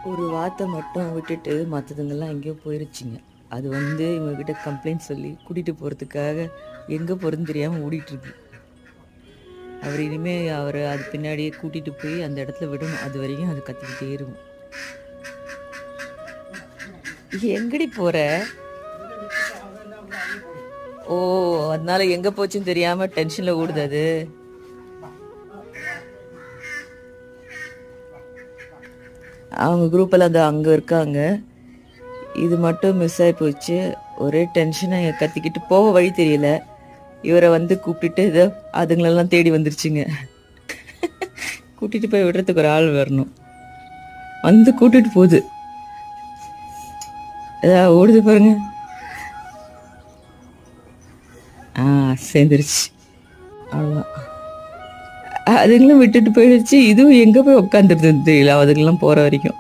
ஒரு வார்த்தை மட்டும் விட்டுட்டு மற்றதுங்கெல்லாம் எங்கேயோ போயிருச்சுங்க. அது வந்து இவங்ககிட்ட கம்ப்ளைண்ட் சொல்லி கூட்டிகிட்டு போகிறதுக்காக எங்கே போகிறதுன்னு தெரியாமல் ஓடிட்டுருக்கு. அவர் இனிமேல் அவரை அது பின்னாடியே கூட்டிகிட்டு போய் அந்த இடத்துல விடணும். அது வரைக்கும் அது கத்திக்கிட்டே இருக்கும். எங்கடி போற? ஓ, அதனால எங்க போச்சுன்னு தெரியாம டென்ஷன்ல ஓடுது அது. அவங்க குரூப்பெல்லாம் அது அங்கே இருக்காங்க. இது மட்டும் மிஸ் ஆகி போச்சு. ஒரே டென்ஷனாக கத்திக்கிட்டு போக வழி தெரியல. இவரை வந்து கூப்பிட்டுட்டு இதை அதுங்களெல்லாம் தேடி வந்துருச்சுங்க. கூட்டிகிட்டு போய் விடுறதுக்கு ஒரு ஆள் வரணும். வந்து கூட்டிட்டு போகுது. ஏதாவது ஓடுது பாருங்க. சேர்ந்துருச்சு. அவ்வளோதான். அதுங்களும் விட்டுட்டு போயிடுச்சு. இதுவும் எங்கே போய் உட்காந்துருது தெரியல அதுங்கெல்லாம் போகிற வரைக்கும்.